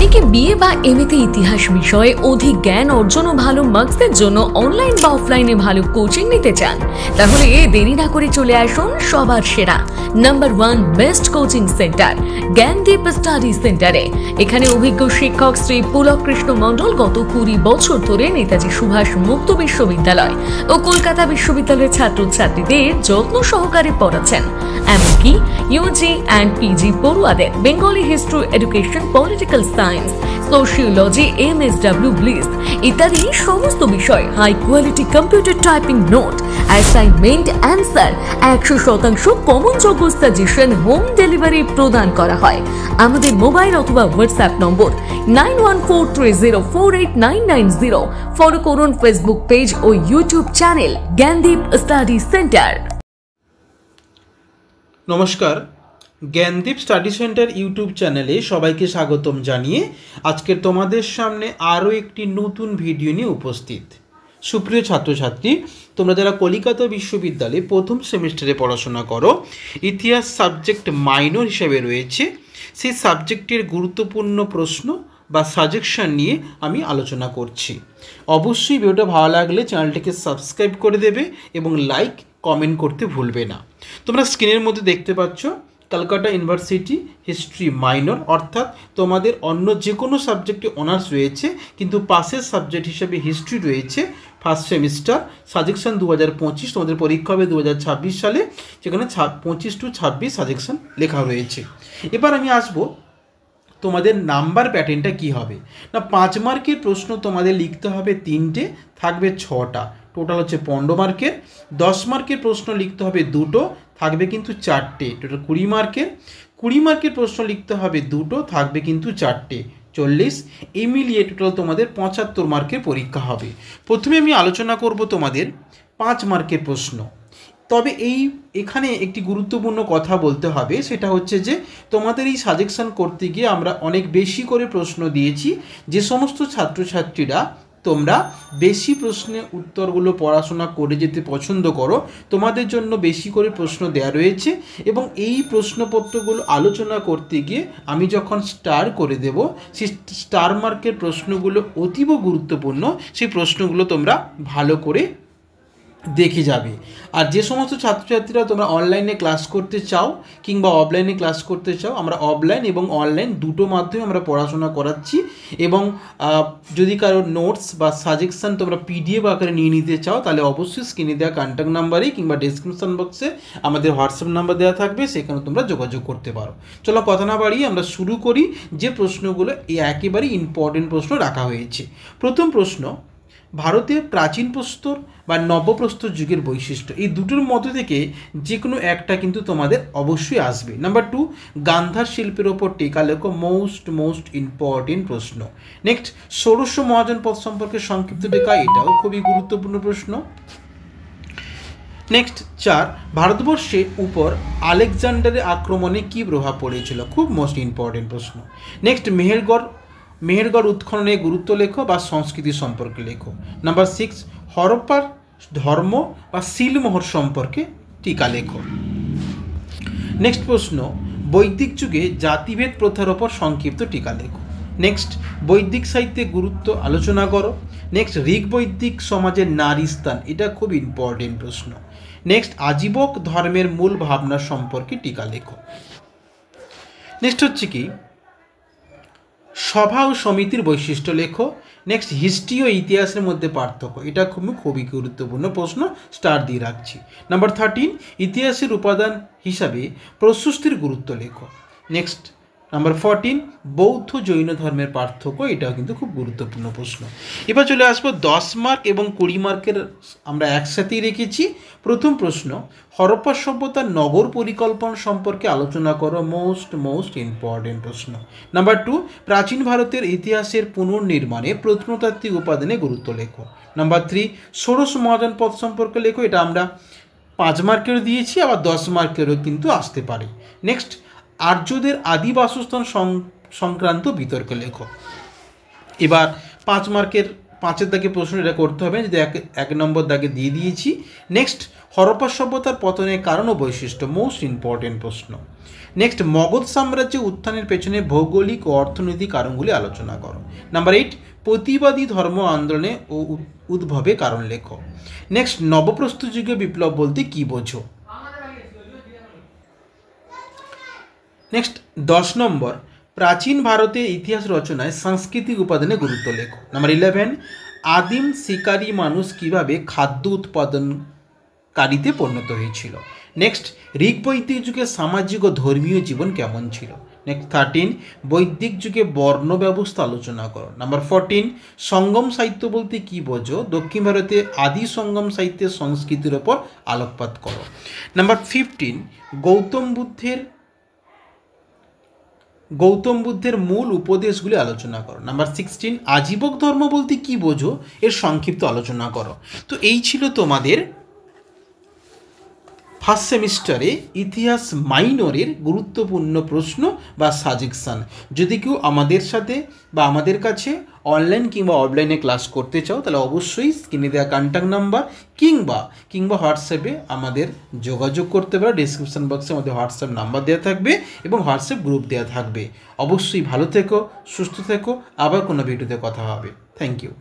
অনেকে বিএ বা এমএতে ইতিহাস বিষয়ে অধিক জ্ঞান অর্জন ও ভালো মার্কসের জন্য অনলাইন বা অফলাইনে ভালো কোচিং নিতে চান। তাহলে দেরি না করে চলে আসুন সবার সেরা number 1 best coaching centre Gyandeep study সেন্টারে। এখানে অভিজ্ঞ শিক্ষক শ্রী পুলক কৃষ্ণ মণ্ডল গত 20 বছর ধরে নেতাজি সুভাষ মুক্ত বিশ্ববিদ্যালয় ও কলকাতা বিশ্ববিদ্যালয়ের ছাত্রছাত্রীদের যত্ন সহকারে পড়াচ্ছেন। এমনকি ইউজি অ্যান্ড পিজি পড়ুয়াদের Bengali history, education, political science, sociology, MSW, ব্লিস ইত্যাদি সমস্ত বিষয় high quality computer typing note, assignment, answer 100% common যোগ্য সাজেশন হোম ডেলিভারি প্রদান করা হয়। আমাদের মোবাইল অথবা হোয়াটসঅ্যাপ নম্বর 9143048990। ফলো করুন ফেসবুক পেজ ও YouTube channel Gyandeep study centre. নমস্কার, জ্ঞানদীপ স্টাডি সেন্টার ইউটিউব চ্যানেলে সবাইকে স্বাগতম জানিয়ে আজকের তোমাদের সামনে আরও একটি নতুন ভিডিও নিয়ে উপস্থিত। সুপ্রিয় ছাত্রছাত্রী, তোমরা যারা কলিকাতা বিশ্ববিদ্যালয়ে প্রথম সেমিস্টারে পড়াশোনা করো, ইতিহাস সাবজেক্ট মাইনর হিসেবে রয়েছে, সেই সাবজেক্টের গুরুত্বপূর্ণ প্রশ্ন বা সাজেশন নিয়ে আমি আলোচনা করছি। অবশ্যই ভিডিওটা ভালো লাগলে চ্যানেলটিকে সাবস্ক্রাইব করে দেবে এবং লাইক কমেন্ট করতে ভুলবে না। তোমরা স্ক্রিনের মধ্যে দেখতে পাচ্ছ কলকাতা ইউনিভার্সিটি হিস্ট্রি মাইনর, অর্থাৎ তোমাদের অন্য যে কোনো সাবজেক্টে অনার্স রয়েছে কিন্তু পাশের সাবজেক্ট হিসেবে হিস্ট্রি রয়েছে। ফার্স্ট সেমিস্টার সাজেকশন 2025, তোমাদের পরীক্ষা হবে 2026 সালে, যেখানে 25 to 26 সাজেকশন লেখা রয়েছে। এবার আমি আসবো তোমাদের নাম্বার প্যাটার্নটা কি হবে না। 5 মার্কের প্রশ্ন তোমাদের লিখতে হবে 3টে, থাকবে 6টা, টোটাল হচ্ছে 15 মার্কের। 10 মার্কের প্রশ্ন লিখতে হবে 2টো, থাকবে কিন্তু 4টে, টোটাল 20 মার্কের। 20 মার্কের প্রশ্ন লিখতে হবে 2টো, থাকবে কিন্তু 4টে, 40। এই মিলিয়ে টোটাল তোমাদের 75 মার্কের পরীক্ষা হবে। প্রথমে আমি আলোচনা করব তোমাদের 5 মার্কের প্রশ্ন। তবে এখানে একটি গুরুত্বপূর্ণ কথা বলতে হবে, সেটা হচ্ছে যে তোমাদের এই সাজেকশন করতে গিয়ে আমরা অনেক বেশি করে প্রশ্ন দিয়েছি। যে সমস্ত ছাত্রছাত্রীরা তোমরা বেশি প্রশ্নের উত্তরগুলো পড়াশোনা করে যেতে পছন্দ করো, তোমাদের জন্য বেশি করে প্রশ্ন দেওয়া রয়েছে এবং এই প্রশ্নপত্রগুলো আলোচনা করতে গিয়ে আমি যখন স্টার করে দেব, সেই স্টার মার্কের প্রশ্নগুলো অতীব গুরুত্বপূর্ণ, সেই প্রশ্নগুলো তোমরা ভালো করে দেখে যাবে। আর যে সমস্ত ছাত্রছাত্রীরা তোমরা অনলাইনে ক্লাস করতে চাও কিংবা অফলাইনে ক্লাস করতে চাও, আমরা অফলাইন এবং অনলাইন দুটো মাধ্যমে আমরা পড়াশোনা করাচ্ছি। এবং যদি কারোর নোটস বা সাজেকশান তোমরা পিডিএফ আকারে নিয়ে নিতে চাও, তাহলে অবশ্যই স্ক্রিনে দেওয়া কন্ট্যাক্ট নাম্বারে কিংবা ডেসক্রিপশন বক্সে আমাদের হোয়াটসঅ্যাপ নাম্বার দেওয়া থাকবে, সেখানে তোমরা যোগাযোগ করতে পারো। চলো কথা না বাড়িয়ে আমরা শুরু করি। যে প্রশ্নগুলো একেবারে ইম্পর্টেন্ট প্রশ্ন রাখা হয়েছে। প্রথম প্রশ্ন, ভারতের প্রাচীন প্রস্তর বা নবপ্রস্তর যুগের বৈশিষ্ট্য। এই দুটোর মধ্যে থেকে যে কোনো একটা কিন্তু তোমাদের অবশ্যই আসবে। নাম্বার 2, গান্ধার শিল্পের ওপর টিকা লেখো। মোস্ট ইম্পর্টেন্ট প্রশ্ন। নেক্সট, ষোড়শ মহাজনপদ সম্পর্কে সংক্ষিপ্ত টিকা, এটাও খুবই গুরুত্বপূর্ণ প্রশ্ন। নেক্সট 4, ভারতবর্ষের উপর আলেকজান্ডারের আক্রমণে কী প্রভাব পড়েছিল, খুব মোস্ট ইম্পর্টেন্ট প্রশ্ন। নেক্সট, মেহেরগড় উৎখননের গুরুত্ব লেখো বা সংস্কৃতি সম্পর্কে লেখো। নাম্বার 6, হরপ্পার ধর্ম বা সিলমোহর সম্পর্কে টিকা লেখো। নেক্সট প্রশ্ন, বৈদিক যুগে জাতিভেদ প্রথার ওপর সংক্ষিপ্ত টিকা লেখো। নেক্সট, বৈদিক সাহিত্যে গুরুত্ব আলোচনা করো। নেক্সট, ঋগ বৈদিক সমাজের নারী স্থান, এটা খুব ইম্পর্টেন্ট প্রশ্ন। নেক্সট, আজীবক ধর্মের মূল ভাবনা সম্পর্কে টিকা লেখো। নেক্সট হচ্ছে কি, সভা ও সমিতির বৈশিষ্ট্য লেখো। নেক্সট, হিস্ট্রি ও ইতিহাসের মধ্যে পার্থক্য, এটা খুবই গুরুত্বপূর্ণ প্রশ্ন, স্টার দিয়ে রাখছি। নাম্বার 13, ইতিহাসের উপাদান হিসাবে প্রশস্তির গুরুত্ব লেখো। নেক্সট, নাম্বার 14, বৌদ্ধ জৈন ধর্মের পার্থক্য, এটাও কিন্তু খুব গুরুত্বপূর্ণ প্রশ্ন। এবার চলে আসবো 10 মার্ক এবং 20 মার্কের আমরা একসাথেই রেখেছি। প্রথম প্রশ্ন, হরপ্পা সভ্যতার নগর পরিকল্পনা সম্পর্কে আলোচনা করো। মোস্ট ইম্পর্টেন্ট প্রশ্ন। নাম্বার 2, প্রাচীন ভারতের ইতিহাসের পুনর্নির্মাণে প্রত্নতাত্ত্বিক উপাদানে গুরুত্ব লেখো। নাম্বার 3, ষোড়শ মহাজনপদ সম্পর্কে লেখো। এটা আমরা 5 মার্কেরও দিয়েছি, আবার 10 মার্কেরও কিন্তু আসতে পারে। নেক্সট, আর্যদের আদি বাসস্থান সংক্রান্ত বিতর্ক লেখো। এবার 5 মার্কের 5 দাগে প্রশ্ন, এটা করতে হবে, যদি 1 নম্বর দাগে দিয়ে দিয়েছি। নেক্সট, হরপ্পা সভ্যতার পতনের কারণ ও বৈশিষ্ট্য, মোস্ট ইম্পর্টেন্ট প্রশ্ন। নেক্সট, মগধ সাম্রাজ্যের উত্থানের পেছনে ভৌগোলিক ও অর্থনৈতিক কারণগুলি আলোচনা করো। নাম্বার 8, প্রতিবাদী ধর্ম আন্দোলনে ও উদ্ভবে কারণ লেখো। নেক্সট, নবপ্রস্তর যুগীয় বিপ্লব বলতে কি বোঝো। নেক্সট 10 নম্বর, প্রাচীন ভারতের ইতিহাস রচনায় সাংস্কৃতিক উপাদানের গুরুত্ব লেখো। নাম্বার 11, আদিম শিকারী মানুষ কিভাবে খাদ্য উৎপাদনকারীতে পরিণত হয়েছিল। নেক্সট, ঋগ বৈদিক যুগে সামাজিক ও ধর্মীয় জীবন কেমন ছিল। নেক্সট 13, বৈদিক যুগে বর্ণ ব্যবস্থা আলোচনা করো। নাম্বার 14, সঙ্গম সাহিত্য বলতে কি বোঝো। দক্ষিণ ভারতে আদি সঙ্গম সাহিত্যের সংস্কৃতির ওপর আলোকপাত করো। নাম্বার 15, গৌতম বুদ্ধের মূল উপদেশগুলি আলোচনা করো। নাম্বার 16, আজীবক ধর্ম বলতে কি বোঝো, এর সংক্ষিপ্ত আলোচনা করো। তো এই ছিল তোমাদের ফার্স্ট সেমিস্টারে ইতিহাস মাইনরের গুরুত্বপূর্ণ প্রশ্ন বা সাজেকশান। যদি কেউ আমাদের সাথে বা আমাদের কাছে অনলাইন কিংবা অফলাইনে ক্লাস করতে চাও, তাহলে অবশ্যই স্ক্রিনে দেওয়া কন্ট্যাক্ট নাম্বার কিংবা হোয়াটসঅ্যাপে আমাদের যোগাযোগ করতে পারো। ডিসক্রিপশন বক্সে আমাদের হোয়াটসঅ্যাপ নাম্বার দেওয়া থাকবে এবং হোয়াটসঅ্যাপ গ্রুপ দেওয়া থাকবে। অবশ্যই ভালো থেকো, সুস্থ থেকো, আবার কোনো ভিডিওতে কথা হবে। Thank you.